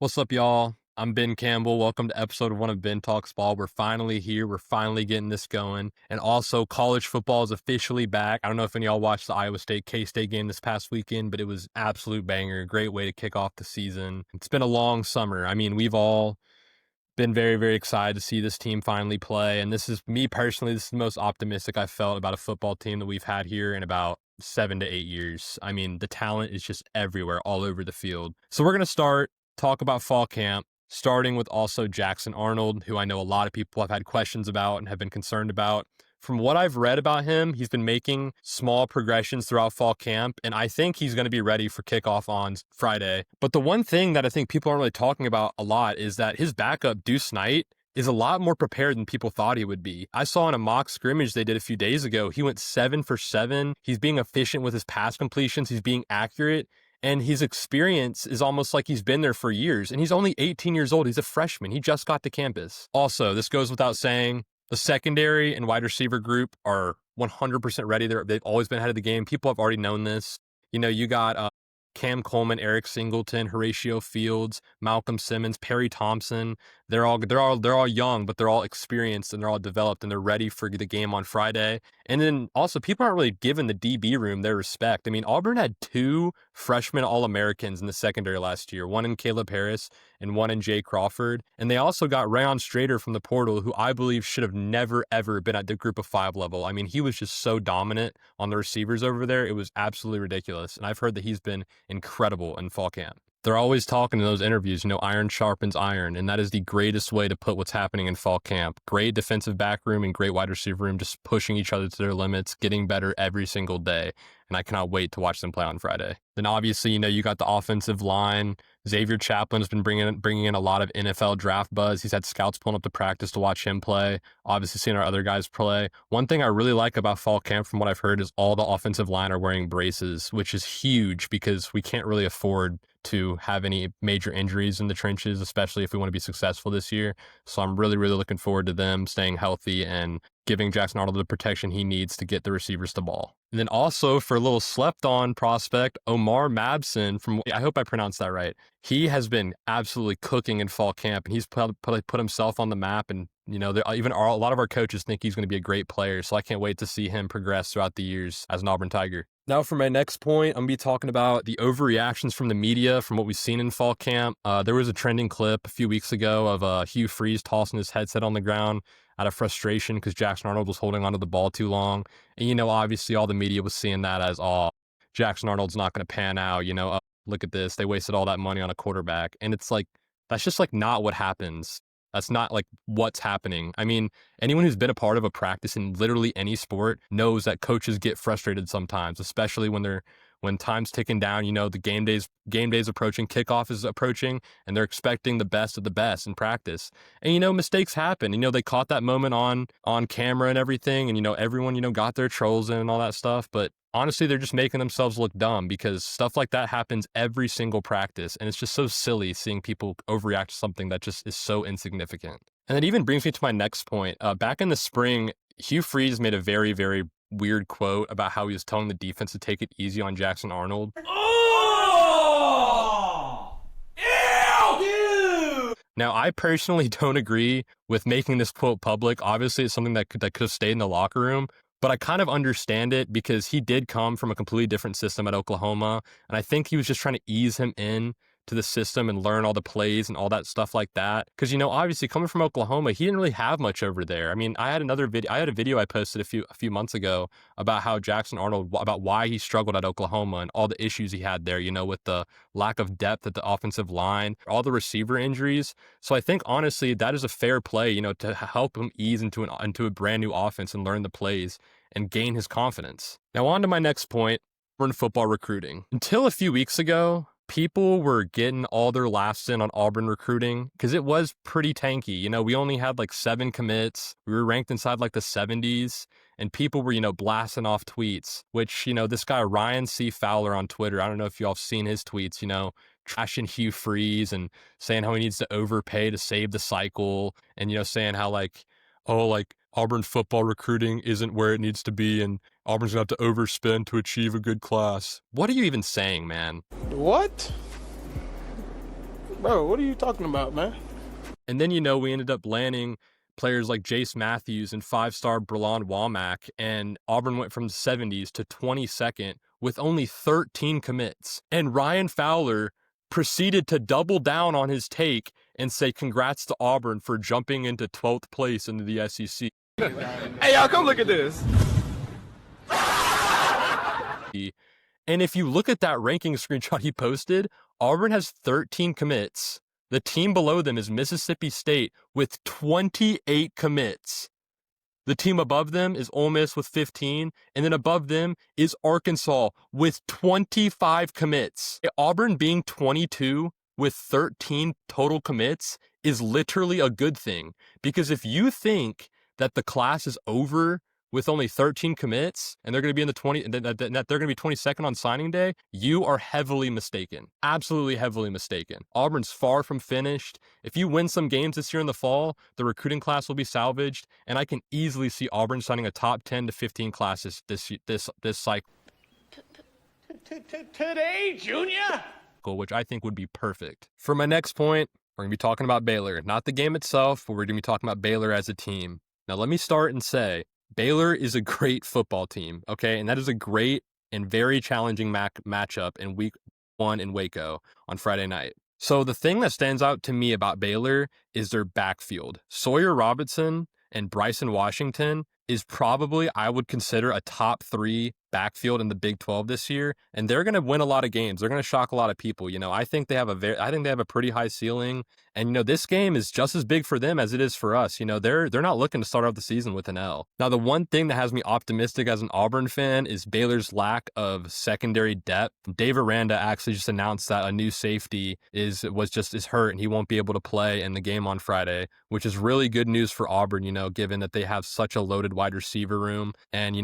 What's up, y'all? I'm Ben Campbell. Welcome to episode 1 of Ben Talks Ball. We're finally here. We're finally getting this going. And also, college football is officially back. I don't know if any of y'all watched the Iowa State K-State game this past weekend, but it was absolute banger. Great way to kick off the season. It's been a long summer. I mean, we've all been very, very excited to see this team finally play. And this is me personally, this is the most optimistic I've felt about a football team that we've had here in about 7 to 8 years. I mean, the talent is just everywhere, all over the field. So we're going to talk about fall camp, starting with also Jackson Arnold, who I know a lot of people have had questions about and have been concerned about. From what I've read about him, he's been making small progressions throughout fall camp, and I think he's going to be ready for kickoff on Friday. But the one thing that I think people aren't really talking about a lot is that his backup, Deuce Knight, is a lot more prepared than people thought he would be. I saw in a mock scrimmage they did a few days ago, he went 7 for 7. He's being efficient with his pass completions. He's being accurate. And his experience is almost like he's been there for years. And he's only 18 years old. He's a freshman. He just got to campus. Also, this goes without saying, the secondary and wide receiver group are 100% ready. They've always been ahead of the game. People have already known this. You know, you got Cam Coleman, Eric Singleton, Horatio Fields, Malcolm Simmons, Perry Thompson. They're all young, but they're all experienced and they're all developed and they're ready for the game on Friday. And then also people aren't really giving the DB room their respect. I mean, Auburn had 2 freshman All-Americans in the secondary last year, one in Caleb Harris and one in Jay Crawford. And they also got Rayon Strader from the portal, who I believe should have never, ever been at the group of 5 level. I mean, he was just so dominant on the receivers over there. It was absolutely ridiculous. And I've heard that he's been incredible in fall camp. They're always talking in those interviews, iron sharpens iron, and that is the greatest way to put what's happening in fall camp. Great defensive back room and great wide receiver room, just pushing each other to their limits, getting better every single day, and I cannot wait to watch them play on Friday. Then obviously, you got the offensive line. Xavier Chaplin has been bringing in a lot of NFL draft buzz. He's had scouts pulling up to practice to watch him play. Obviously, seeing our other guys play. One thing I really like about fall camp, from what I've heard, is all the offensive line are wearing braces, which is huge because we can't really afford to have any major injuries in the trenches, especially if we want to be successful this year. So I'm really, really looking forward to them staying healthy and giving Jackson Arnold the protection he needs to get the receivers the ball. And then also for a little slept-on prospect, Omar Mabson, I hope I pronounced that right. He has been absolutely cooking in fall camp, and he's put himself on the map. And even a lot of our coaches think he's going to be a great player. So I can't wait to see him progress throughout the years as an Auburn Tiger. Now for my next point, I'm going to be talking about the overreactions from the media from what we've seen in fall camp. There was a trending clip a few weeks ago of Hugh Freeze tossing his headset on the ground out of frustration because Jackson Arnold was holding onto the ball too long. And, obviously all the media was seeing that as, Jackson Arnold's not going to pan out. Look at this. They wasted all that money on a quarterback. And it's like, that's just like not what happens. That's not like what's happening. I mean, anyone who's been a part of a practice in literally any sport knows that coaches get frustrated sometimes, especially when time's ticking down. The game day's approaching, kickoff is approaching, and they're expecting the best of the best in practice. And mistakes happen. They caught that moment on camera and everything, and everyone got their trolls in and all that stuff. But honestly, they're just making themselves look dumb because stuff like that happens every single practice. And it's just so silly seeing people overreact to something that just is so insignificant. And that even brings me to my next point. Back in the spring, Hugh Freeze made a very, very weird quote about how he was telling the defense to take it easy on Jackson Arnold. Oh! Ew! Now, I personally don't agree with making this quote public. Obviously, it's something that could have stayed in the locker room. But I kind of understand it because he did come from a completely different system at Oklahoma. And I think he was just trying to ease him in to the system and learn all the plays and all that stuff like that. Because, obviously coming from Oklahoma, he didn't really have much over there. I mean, I had a video I posted a few months ago about how Jackson Arnold, about why he struggled at Oklahoma and all the issues he had there, with the lack of depth at the offensive line, all the receiver injuries. So I think honestly, that is a fair play, to help him ease into a brand new offense and learn the plays and gain his confidence. Now on to my next point, Auburn football recruiting. Until a few weeks ago, people were getting all their laughs in on Auburn recruiting because it was pretty tanky. We only had like 7 commits. We were ranked inside like the 70s, and people were, blasting off tweets, which, this guy Ryan C. Fowler on Twitter, I don't know if y'all have seen his tweets, trashing Hugh Freeze and saying how he needs to overpay to save the cycle, and, saying how Auburn football recruiting isn't where it needs to be, and Auburn's going to have to overspend to achieve a good class. What are you even saying, man? What? Bro, what are you talking about, man? And then, we ended up landing players like Jace Matthews and 5-star Brelon Womack, and Auburn went from the 70s to 22nd with only 13 commits. And Ryan Fowler proceeded to double down on his take and say congrats to Auburn for jumping into 12th place into the SEC. Hey, y'all, come look at this. And if you look at that ranking screenshot he posted, Auburn has 13 commits. The team below them is Mississippi State with 28 commits. The team above them is Ole Miss with 15, and then above them is Arkansas with 25 commits. Auburn being 22 with 13 total commits is literally a good thing, because if you think that the class is over with only 13 commits and they're going to be in the 20, that they're going to be 22nd on signing day, you are heavily mistaken. Absolutely heavily mistaken. Auburn's far from finished. If you win some games this year in the fall, the recruiting class will be salvaged, and I can easily see Auburn signing a top 10 to 15 classes this cycle. Today, Junior? Which I think would be perfect. For my next point, we're going to be talking about Baylor. Not the game itself, but we're going to be talking about Baylor as a team. Now, let me start and say, Baylor is a great football team, okay? And that is a great and very challenging matchup in week 1 in Waco on Friday night. So the thing that stands out to me about Baylor is their backfield. Sawyer Robertson and Bryson Washington is probably, I would consider, a top 3 backfield in the Big 12 this year, and they're going to win a lot of games. They're going to shock a lot of people. I think they have a pretty high ceiling, and this game is just as big for them as it is for us. They're not looking to start off the season with an L. Now, the one thing that has me optimistic as an Auburn fan is Baylor's lack of secondary depth. Dave Aranda actually just announced that a new safety is hurt and he won't be able to play in the game on Friday, which is really good news for Auburn, given that they have such a loaded wide receiver room, and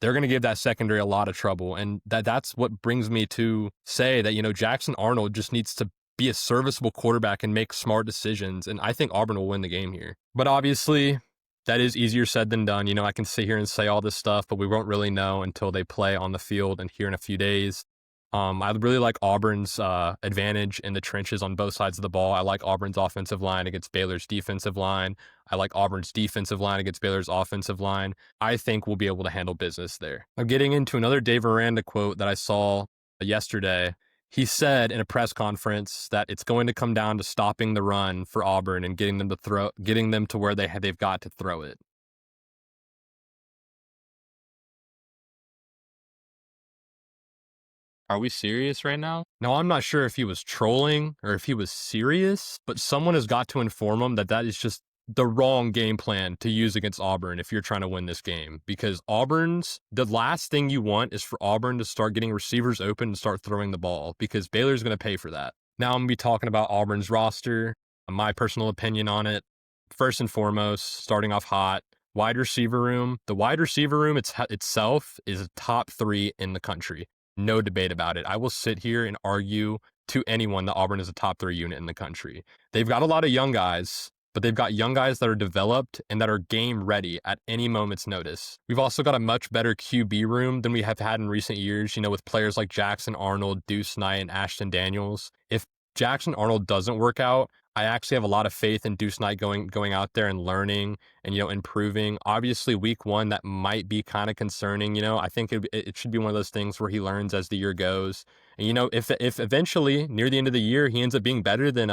they're going to give that secondary a lot of trouble. And that's what brings me to say that, Jackson Arnold just needs to be a serviceable quarterback and make smart decisions. And I think Auburn will win the game here. But obviously, that is easier said than done. I can sit here and say all this stuff, but we won't really know until they play on the field and here in a few days. I really like Auburn's advantage in the trenches on both sides of the ball. I like Auburn's offensive line against Baylor's defensive line. I like Auburn's defensive line against Baylor's offensive line. I think we'll be able to handle business there. I'm getting into another Dave Aranda quote that I saw yesterday. He said in a press conference that it's going to come down to stopping the run for Auburn and getting them to where they've got to throw it. Are we serious right now? Now, I'm not sure if he was trolling or if he was serious, but someone has got to inform him that is just the wrong game plan to use against Auburn if you're trying to win this game. Because the last thing you want is for Auburn to start getting receivers open and start throwing the ball, because Baylor's going to pay for that. Now I'm going to be talking about Auburn's roster, my personal opinion on it. First and foremost, starting off hot, wide receiver room. The wide receiver room itself is a top 3 in the country. No debate about it. I will sit here and argue to anyone that Auburn is a top 3 unit in the country. They've got a lot of young guys, but they've got young guys that are developed and that are game ready at any moment's notice. We've also got a much better QB room than we have had in recent years, with players like Jackson Arnold, Deuce Knight, and Ashton Daniels. If Jackson Arnold doesn't work out, I actually have a lot of faith in Deuce Knight going out there and learning and, improving. Obviously, week 1, that might be kind of concerning. I think it should be one of those things where he learns as the year goes. And, if eventually near the end of the year, he ends up being better than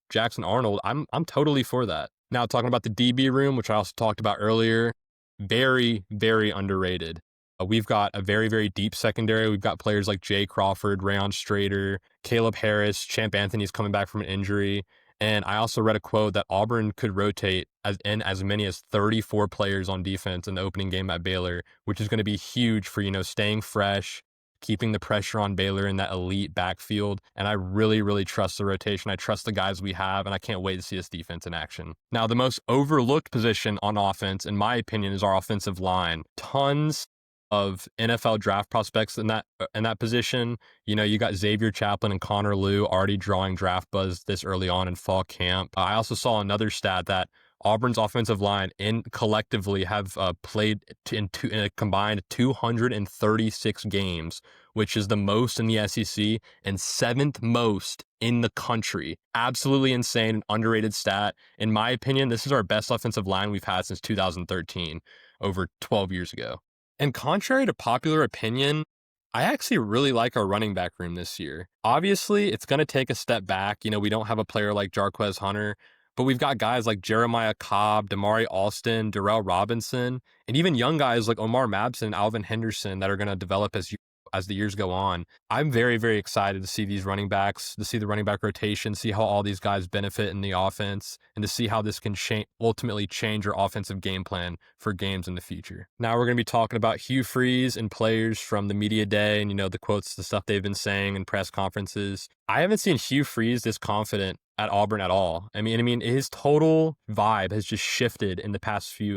Jackson Arnold, I'm totally for that. Now, talking about the DB room, which I also talked about earlier, very, very underrated. We've got a very, very deep secondary. We've got players like Jay Crawford, Rayon Strader, Caleb Harris, Champ Anthony's coming back from an injury. And I also read a quote that Auburn could rotate as many as 34 players on defense in the opening game at Baylor, which is going to be huge for, staying fresh, keeping the pressure on Baylor in that elite backfield. And I really, really trust the rotation. I trust the guys we have, and I can't wait to see this defense in action. Now, the most overlooked position on offense, in my opinion, is our offensive line. Tons of NFL draft prospects in that position. You got Xavier Chaplin and Connor Liu already drawing draft buzz this early on in fall camp. I also saw another stat that Auburn's offensive line collectively have played in a combined 236 games, which is the most in the SEC and 7th most in the country. Absolutely insane and underrated stat. In my opinion, this is our best offensive line we've had since 2013, over 12 years ago. And contrary to popular opinion, I actually really like our running back room this year. Obviously, it's going to take a step back. We don't have a player like Jarquez Hunter, but we've got guys like Jeremiah Cobb, Damari Alston, Darrell Robinson, and even young guys like Omar Mabson and Alvin Henderson that are going to develop as the years go on. I'm very, very excited to see these running backs, to see the running back rotation, see how all these guys benefit in the offense, and to see how this can ultimately change our offensive game plan for games in the future. Now we're going to be talking about Hugh Freeze and players from the media day and, the quotes, the stuff they've been saying in press conferences. I haven't seen Hugh Freeze this confident at Auburn at all. I mean, his total vibe has just shifted in the past few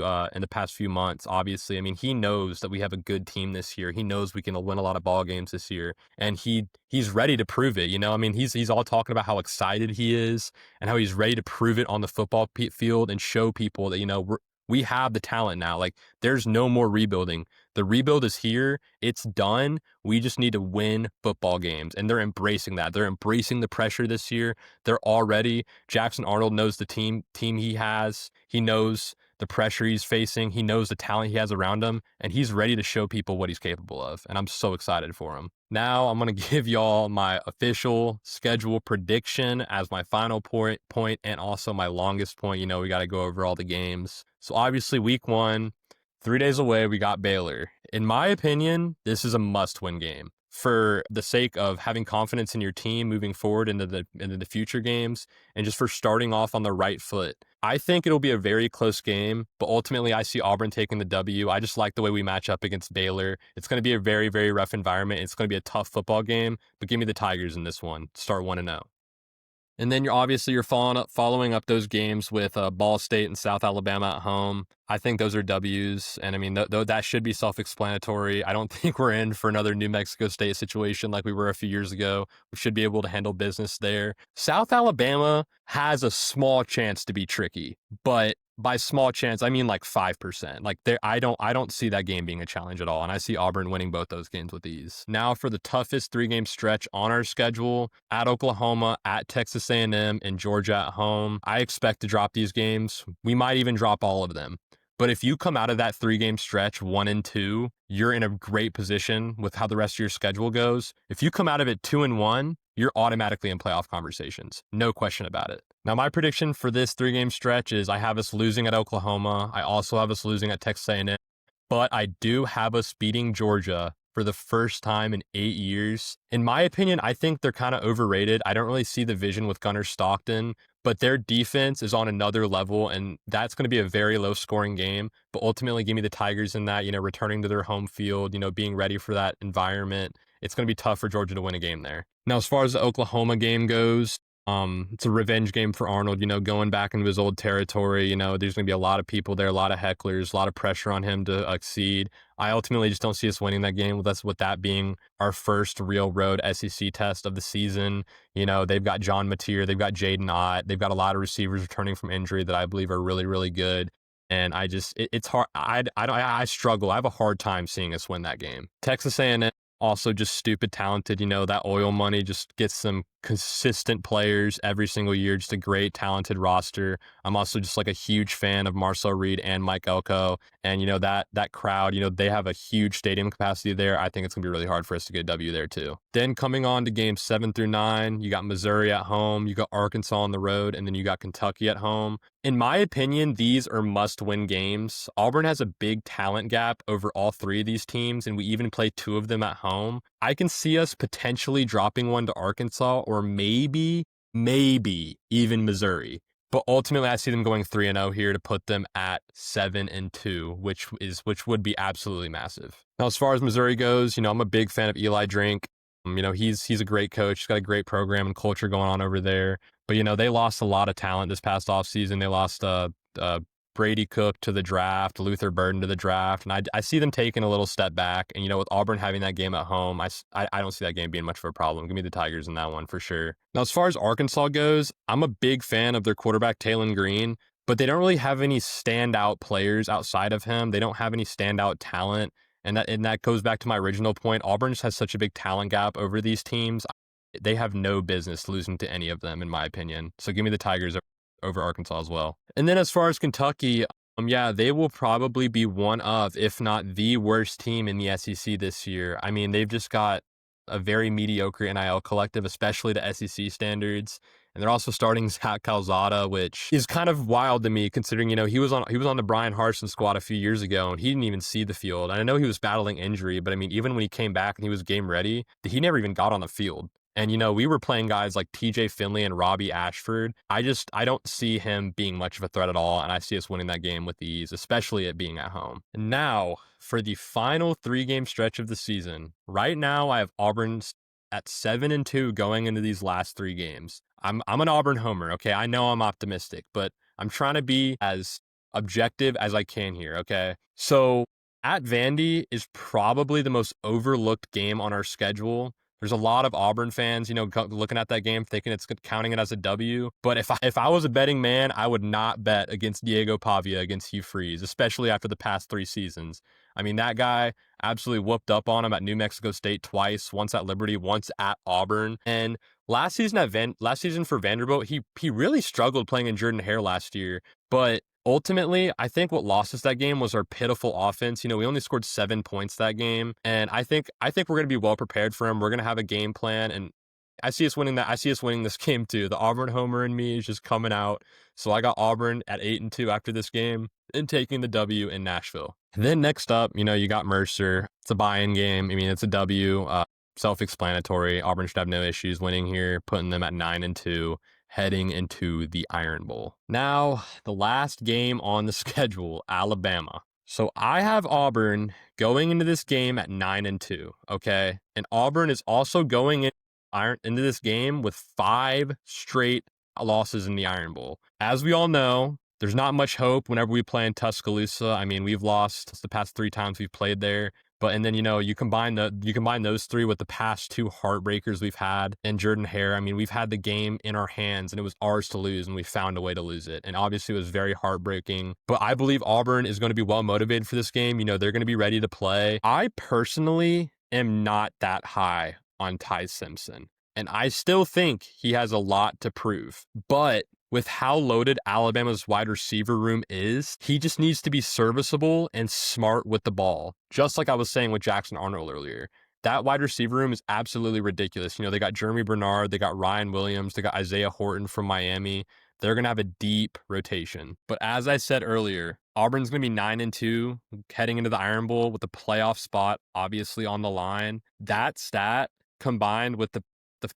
months. Obviously, he knows that we have a good team this year. He knows we can win a lot of ball games this year, and he's ready to prove it. He's all talking about how excited he is and how he's ready to prove it on the football field and show people that we have the talent now. Like, there's no more rebuilding. The rebuild is here. It's done. We just need to win football games. And they're embracing that. They're embracing the pressure this year. They're already. Jackson Arnold knows the team he has. He knows the pressure he's facing. He knows the talent he has around him. And he's ready to show people what he's capable of. And I'm so excited for him. Now I'm going to give y'all my official schedule prediction as my final point and also my longest point. We got to go over all the games. So obviously week 1, 3 days away, we got Baylor. In my opinion, this is a must-win game for the sake of having confidence in your team moving forward into the future games and just for starting off on the right foot. I think it'll be a very close game, but ultimately I see Auburn taking the W. I just like the way we match up against Baylor. It's going to be a very, very rough environment. It's going to be a tough football game, but give me the Tigers in this one. Start 1-0. And then you're following up those games with Ball State and South Alabama at home. I think those are W's, and that should be self-explanatory. I don't think we're in for another New Mexico State situation like we were a few years ago. We should be able to handle business there. South Alabama has a small chance to be tricky, but by small chance, I mean like 5%. Like I don't see that game being a challenge at all, and I see Auburn winning both those games with ease. Now for the toughest 3-game stretch on our schedule: at Oklahoma, at Texas A&M, and Georgia at home. I expect to drop these games. We might even drop all of them. But if you come out of that 3-game stretch 1-2, you're in a great position with how the rest of your schedule goes. If you come out of it 2-1, you're automatically in playoff conversations. No question about it. Now, my prediction for this 3-game stretch is I have us losing at Oklahoma. I also have us losing at Texas A&M. But I do have us beating Georgia for the first time in 8 years. In my opinion, I think they're kind of overrated. I don't really see the vision with Gunnar Stockton, but their defense is on another level, and that's going to be a very low-scoring game. But ultimately, give me the Tigers in that, returning to their home field, being ready for that environment. It's going to be tough for Georgia to win a game there. Now, as far as the Oklahoma game goes, it's a revenge game for Arnold, going back into his old territory. There's going to be a lot of people there, a lot of hecklers, a lot of pressure on him to exceed. I ultimately just don't see us winning that game, with that being our first real road SEC test of the season. They've got John Mateer, they've got Jaden Ott, they've got a lot of receivers returning from injury that I believe are really, really good. And it's hard. I struggle. I have a hard time seeing us win that game. Texas A&M, also just stupid talented. That oil money just gets some consistent players every single year, just a great talented roster. I'm also just like a huge fan of Marcel Reed and Mike Elko, and that crowd, they have a huge stadium capacity there. I think it's gonna be really hard for us to get a W there too. Then coming on to games 7 through 9, you got Missouri at home, you got Arkansas on the road, and then you got Kentucky at home. In my opinion, these are must-win games. Auburn has a big talent gap over all 3 of these teams, and we even play 2 of them at home. I can see us potentially dropping one to Arkansas, or maybe even Missouri. But ultimately, I see them going 3-0 here to put them at 7-2, which would be absolutely massive. Now, as far as Missouri goes, I'm a big fan of Eli Drink. He's a great coach. He's got a great program and culture going on over there. But they lost a lot of talent this past offseason. They lost Brady Cook to the draft, Luther Burden to the draft, and I see them taking a little step back. And with Auburn having that game at home, I don't see that game being much of a problem. Give me the Tigers in that one for sure. Now, as far as Arkansas goes, I'm a big fan of their quarterback Taylon Green, but they don't really have any standout players outside of him. They don't have any standout talent. And that goes back to my original point. Auburn just has such a big talent gap over these teams. They have no business losing to any of them, in my opinion. So give me the Tigers over Arkansas as well. And then as far as Kentucky, yeah, they will probably be one of, if not the worst team in the SEC this year. I mean, they've just got a very mediocre NIL collective, especially to SEC standards. And they're also starting Zach Calzada, which is kind of wild to me, considering, he was on the Brian Harsin squad a few years ago, and he didn't even see the field. And I know he was battling injury, but I mean, even when he came back and he was game ready, he never even got on the field. And, we were playing guys like TJ Finley and Robbie Ashford. I don't see him being much of a threat at all. And I see us winning that game with ease, especially it being at home. And now for the final 3-game stretch of the season. Right now, I have Auburn at 7-2 going into these last 3 games. I'm an Auburn homer. Okay. I know I'm optimistic, but I'm trying to be as objective as I can here. Okay. So at Vandy is probably the most overlooked game on our schedule. There's a lot of Auburn fans, looking at that game, thinking it's counting it as a W. But if I was a betting man, I would not bet against Diego Pavia against Hugh Freeze, especially after the past 3 seasons. I mean, that guy absolutely whooped up on him at New Mexico State twice, once at Liberty, once at Auburn. And last season for Vanderbilt, he really struggled playing in Jordan Hare last year. But ultimately, I think what lost us that game was our pitiful offense. We only scored 7 points that game. And I think we're going to be well prepared for him. We're going to have a game plan. And I see us winning this game too. The Auburn homer in me is just coming out. So I got Auburn at 8-2 after this game and taking the W in Nashville. And then next up, you got Mercer. It's a buy-in game. I mean, it's a W. Self-explanatory. Auburn should have no issues winning here, putting them at 9-2. Heading into the Iron Bowl. Now, the last game on the schedule, Alabama. So I have Auburn going into this game at 9-2, okay? And Auburn is also going into this game with 5 straight losses in the Iron Bowl. As we all know, there's not much hope whenever we play in Tuscaloosa. I mean, we've lost the past 3 times we've played there. But and then you combine those 3 with the past 2 heartbreakers we've had in Jordan Hare. I mean, we've had the game in our hands and it was ours to lose, and we found a way to lose it. And obviously, it was very heartbreaking. But I believe Auburn is going to be well motivated for this game. They're going to be ready to play. I personally am not that high on Ty Simpson, and I still think he has a lot to prove. But with how loaded Alabama's wide receiver room is, he just needs to be serviceable and smart with the ball. Just like I was saying with Jackson Arnold earlier. That wide receiver room is absolutely ridiculous. They got Jeremy Bernard, they got Ryan Williams, they got Isaiah Horton from Miami. They're going to have a deep rotation. But as I said earlier, Auburn's going to be 9-2 heading into the Iron Bowl with the playoff spot obviously on the line. That stat combined with the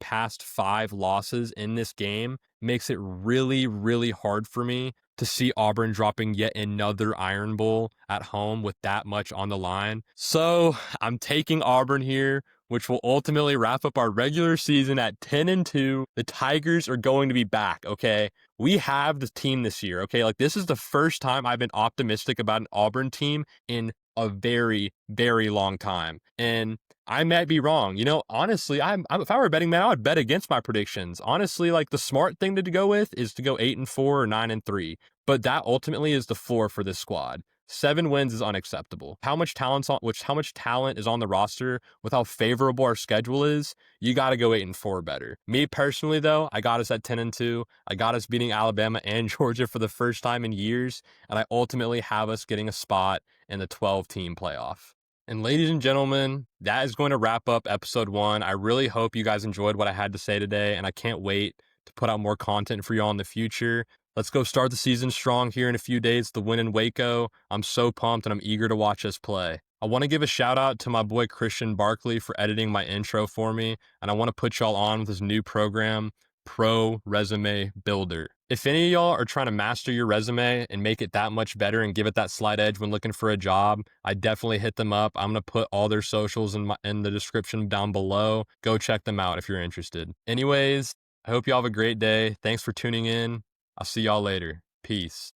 past 5 losses in this game makes it really, really hard for me to see Auburn dropping yet another Iron Bowl at home with that much on the line. So I'm taking Auburn here, which will ultimately wrap up our regular season at 10-2. The Tigers are going to be back, okay? We have the team this year, okay? This is the first time I've been optimistic about an Auburn team in a very, very long time. And I might be wrong. Honestly, if I were a betting man, I would bet against my predictions. Honestly, the smart thing to go with is to go 8-4 or 9-3. But that ultimately is the floor for this squad. 7 wins is unacceptable. How much talent is on the roster with how favorable our schedule is? You got to go 8-4 or better. Me personally, though, I got us at 10-2. I got us beating Alabama and Georgia for the first time in years, and I ultimately have us getting a spot in the 12-team playoff. And ladies and gentlemen, that is going to wrap up episode 1. I really hope you guys enjoyed what I had to say today, and I can't wait to put out more content for y'all in the future. Let's go start the season strong here in a few days, the win in Waco. I'm so pumped and I'm eager to watch us play. I want to give a shout out to my boy Christian Barkley for editing my intro for me, and I want to put y'all on with his new program, ProResumeBuilder. If any of y'all are trying to master your resume and make it that much better and give it that slight edge when looking for a job, I definitely hit them up. I'm going to put all their socials in the description down below. Go check them out if you're interested. Anyways, I hope y'all have a great day. Thanks for tuning in. I'll see y'all later. Peace.